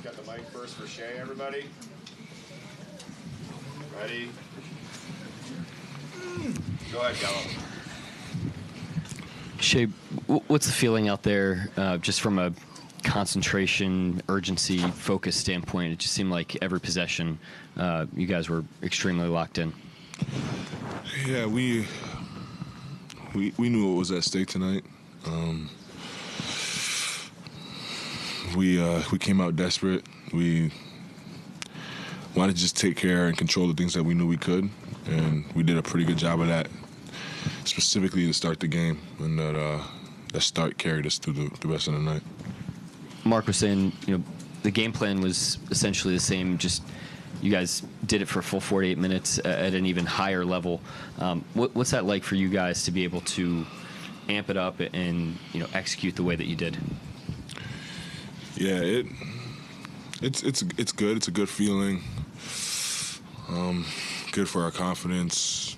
got the mic first for Shai, everybody. Ready? Go ahead, Gallo. Shai, what's the feeling out there just from a concentration, urgency, focus standpoint? It just seemed like every possession you guys were extremely locked in. Yeah, we knew what was at stake tonight. We came out desperate. We wanted to just take care and control the things that we knew we could, and we did a pretty good job of that, specifically to start the game, and that start carried us through the rest of the night. Mark was saying, the game plan was essentially the same, just you guys did it for a full 48 minutes at an even higher level. What's that like for you guys to be able to amp it up and execute the way that you did? Yeah, it's good. It's a good feeling. Good for our confidence.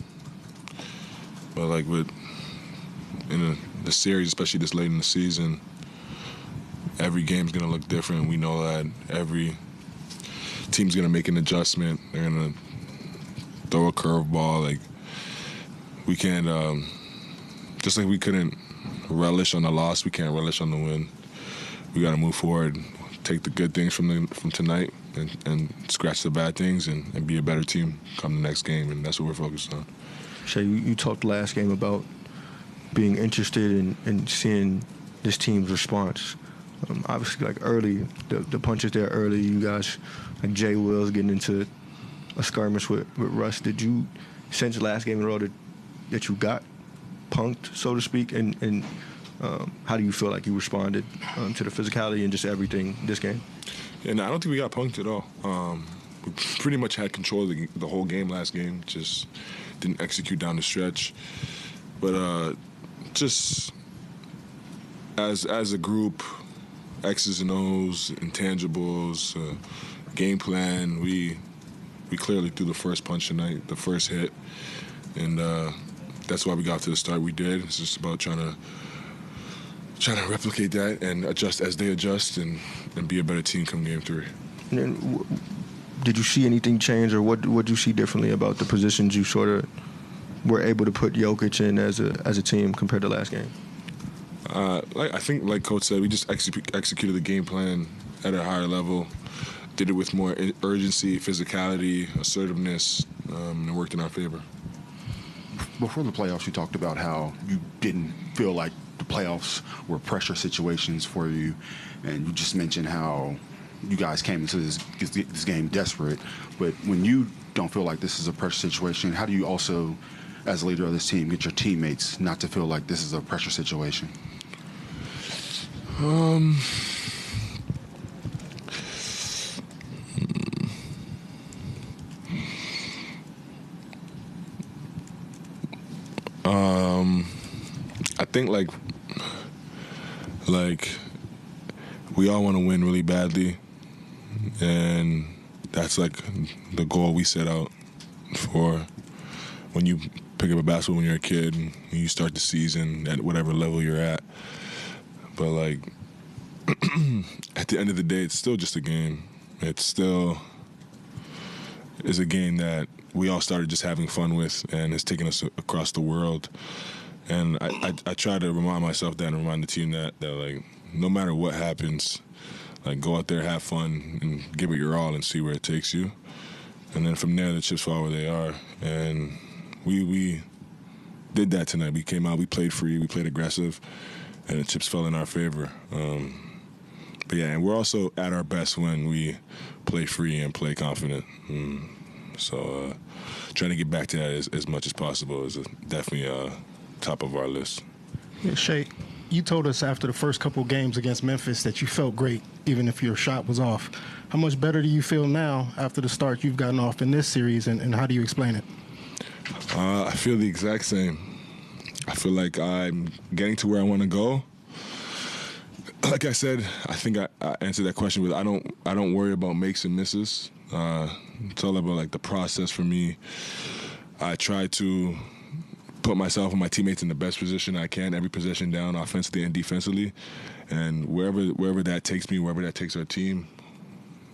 But in the series, especially this late in the season, every game's gonna look different. We know that every team's gonna make an adjustment. They're gonna throw a curveball. We can't, just like we couldn't relish on the loss, we can't relish on the win. We got to move forward, take the good things from tonight, and scratch the bad things, and be a better team come the next game, and that's what we're focused on. Shai, you talked last game about being interested in seeing this team's response. Obviously, early, the punches there early, you guys, like Jay Wills getting into a skirmish with Russ. Did you sense last game in a row that you got punked, so to speak, and how do you feel like you responded to the physicality and just everything this game? Yeah, no, I don't think we got punked at all. We pretty much had control of the whole game last game, just didn't execute down the stretch. But just as a group, X's and O's, intangibles, game plan, we clearly threw the first punch tonight, the first hit, and that's why we got to the start we did. It's just about trying to replicate that and adjust as they adjust and be a better team come game 3. And then, did you see anything change, or what did you see differently about the positions you sort of were able to put Jokic in as a team compared to last game? I think, like Coach said, we just executed the game plan at a higher level, did it with more urgency, physicality, assertiveness, and it worked in our favor. Before the playoffs, you talked about how you didn't feel like the playoffs were pressure situations for you, and you just mentioned how you guys came into this game desperate. But when you don't feel like this is a pressure situation, how do you also, as a leader of this team, get your teammates not to feel like this is a pressure situation? I think we all want to win really badly, and that's the goal we set out for. When you pick up a basketball when you're a kid and you start the season at whatever level you're at, but at the end of the day, it's still just a game. It still is a game that we all started just having fun with, and it's taken us across the world. And I try to remind myself that and remind the team that no matter what happens, go out there, have fun, and give it your all and see where it takes you. And then from there, the chips fall where they are. And we did that tonight. We came out, we played free, we played aggressive, and the chips fell in our favor. But yeah, and we're also at our best when we play free and play confident. So trying to get back to that as much as possible is definitely top of our list. Yeah, Shai, you told us after the first couple of games against Memphis that you felt great, even if your shot was off. How much better do you feel now after the start you've gotten off in this series, and how do you explain it? I feel the exact same. I feel like I'm getting to where I want to go. Like I said, I think I answered that question with I don't worry about makes and misses. It's all about the process for me. I try to put myself and my teammates in the best position I can every possession down, offensively and defensively, and wherever that takes me, wherever that takes our team,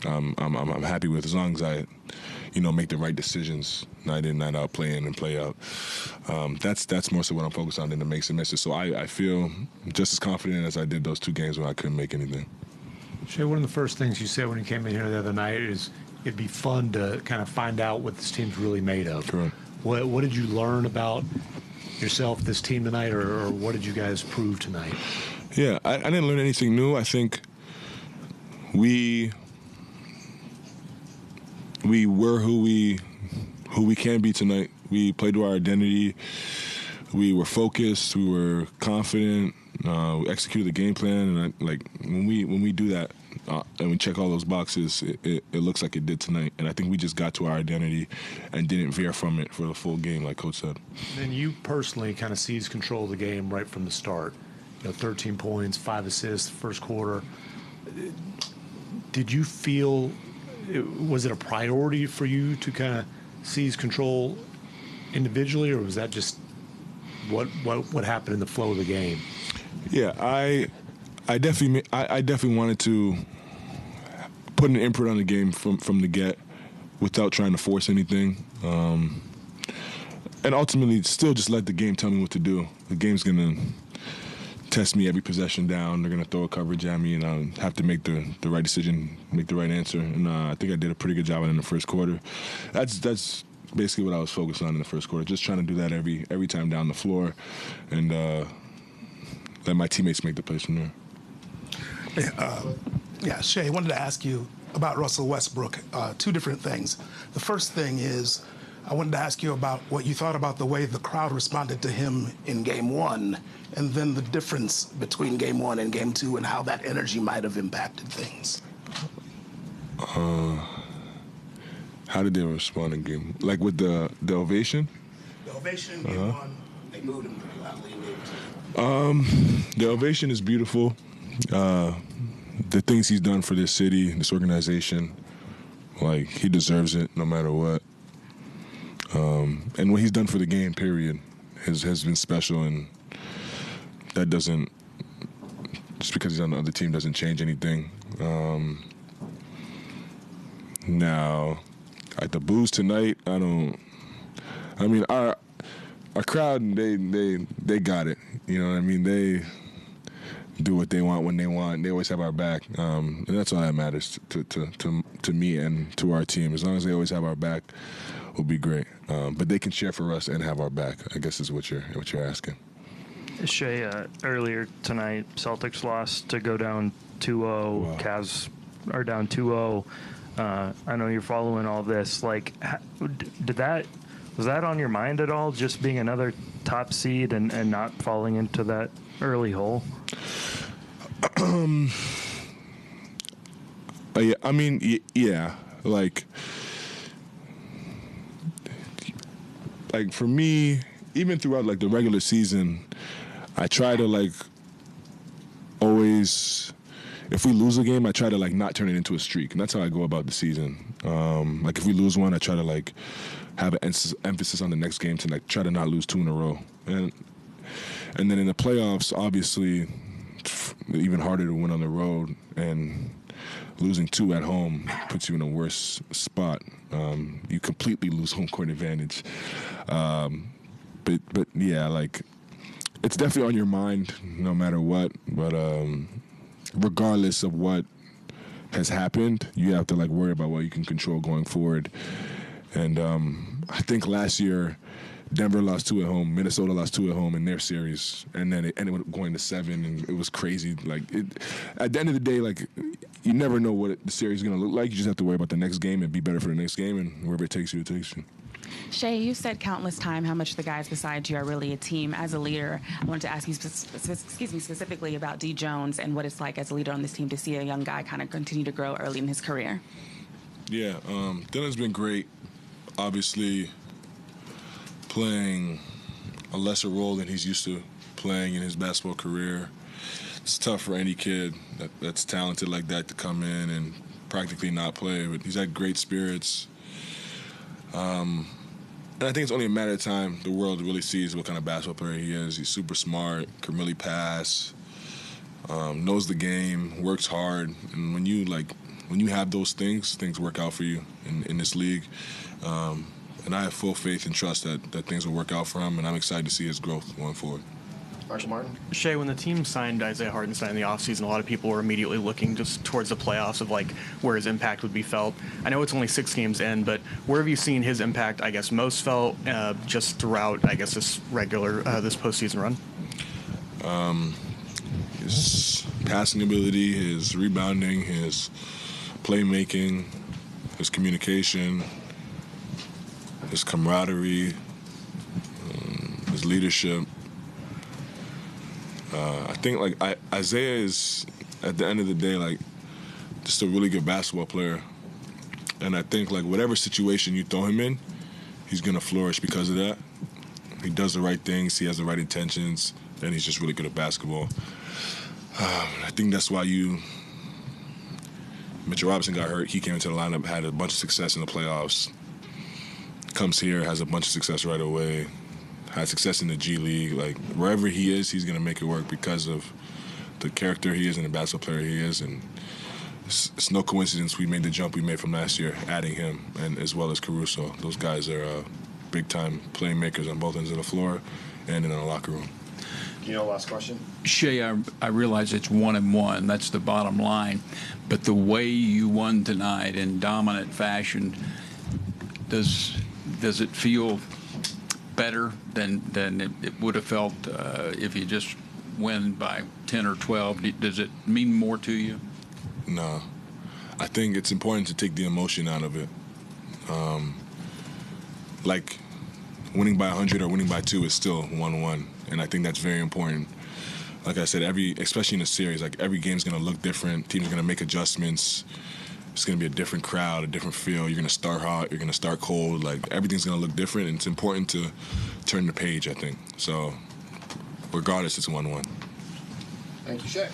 I'm happy with, as long as I, make the right decisions night in, night out, play in and play out. That's more so what I'm focused on than the makes and misses. So I feel just as confident as I did those 2 games when I couldn't make anything. Shai, one of the first things you said when you came in here the other night is it'd be fun to kind of find out what this team's really made of. Correct. What did you learn about yourself, this team tonight, or what did you guys prove tonight? Yeah, I didn't learn anything new. I think we were who we can be tonight. We played to our identity. We were focused. We were confident. We executed the game plan, and when we do that and we check all those boxes, it looks like it did tonight. And I think we just got to our identity and didn't veer from it for the full game, like Coach said. And then you personally kind of seized control of the game right from the start. 13 points, 5 assists, first quarter. Did you feel, was it a priority for you to kind of seize control individually, or was that just what happened in the flow of the game? Yeah, I definitely wanted to put an imprint on the game from the get without trying to force anything. And ultimately still just let the game tell me what to do. The game's going to test me every possession down. They're going to throw a coverage at me, and I'll have to make the right decision, make the right answer. And I think I did a pretty good job in the first quarter. That's basically what I was focused on in the first quarter, just trying to do that every time down the floor and let my teammates make the plays from there. Shai, I wanted to ask you about Russell Westbrook. 2 different things. The first thing is I wanted to ask you about what you thought about the way the crowd responded to him in Game 1, and then the difference between Game 1 and Game 2 and how that energy might have impacted things. How did they respond in game? Like with the ovation? The ovation in Game 1, they moved him pretty loudly in Game 2. The ovation is beautiful. The things he's done for this city, this organization, like, he deserves it no matter what. And what he's done for the game, period, has been special, and that doesn't, just because he's on the other team doesn't change anything. Now, at the boos tonight, our crowd, they got it. You know what I mean? They do what they want when they want. They always have our back, and that's all that matters to me and to our team. As long as they always have our back, we'll be great. But they can cheer for us and have our back, I guess is what you're asking. Shai, earlier tonight, Celtics lost to go down 2-0. Wow. Cavs are down 2-0. I know you're following all this. Like, was that on your mind at all, just being another top seed and not falling into that early hole? Yeah. Like for me, even throughout like the regular season, I try to always, if we lose a game, I try to not turn it into a streak, and that's how I go about the season. If we lose one, I try to have an emphasis on the next game to try to not lose 2 in a row, and then in the playoffs, obviously, even harder to win on the road, and losing 2 at home puts you in a worse spot. You completely lose home court advantage. But yeah, it's definitely on your mind no matter what. But regardless of what has happened, you have to worry about what you can control going forward. And I think last year, Denver lost 2 at home, Minnesota lost 2 at home in their series, and then it ended up going to 7, and it was crazy. At the end of the day, you never know what the series is going to look like. You just have to worry about the next game and be better for the next game, and wherever it takes you, it takes you. Shai, you said countless times how much the guys beside you are really a team. As a leader, I wanted to ask you specifically about D. Jones and what it's like as a leader on this team to see a young guy kind of continue to grow early in his career. Yeah, Dylan's been great. Obviously, playing a lesser role than he's used to playing in his basketball career. It's tough for any kid that's talented like that to come in and practically not play, but he's had great spirits. And I think it's only a matter of time the world really sees what kind of basketball player he is. He's super smart, can really pass, knows the game, works hard. And when you when you have those things work out for you in this league. And I have full faith and trust that things will work out for him, and I'm excited to see his growth going forward. Marshall Martin. Shai, when the team signed Isaiah Hartenstein in the offseason, a lot of people were immediately looking just towards the playoffs of like where his impact would be felt. I know it's only 6 games in, but where have you seen his impact, I guess, most felt just throughout, I guess, this postseason run? His passing ability, his rebounding, his playmaking, his communication, his camaraderie, his leadership. I think like Isaiah is, at the end of the day, like just a really good basketball player, and I think like whatever situation you throw him in, he's gonna flourish because of that. He does the right things, he has the right intentions, and he's just really good at basketball. I think that's why Mitchell Robinson got hurt. He came into the lineup, had a bunch of success in the playoffs. Comes here, has a bunch of success right away. Had success in the G League. Like, wherever he is, he's going to make it work because of the character he is and the basketball player he is. And it's no coincidence we made the jump we made from last year, adding him, and as well as Caruso. Those guys are big-time playmakers on both ends of the floor and in the locker room. Last question. Shai, I realize it's 1-1. That's the bottom line. But the way you won tonight in dominant fashion, does it feel better than it would have felt if you just win by 10 or 12? Does it mean more to you? No. I think it's important to take the emotion out of it. Like winning by 100 or winning by 2 is still 1-1, and I think that's very important. Like I said, especially in a series, like every game's going to look different. Teams are going to make adjustments. It's going to be a different crowd, a different feel. You're going to start hot. You're going to start cold. Like, everything's going to look different, and it's important to turn the page, I think. So, regardless, it's 1-1. Thank you, Shai.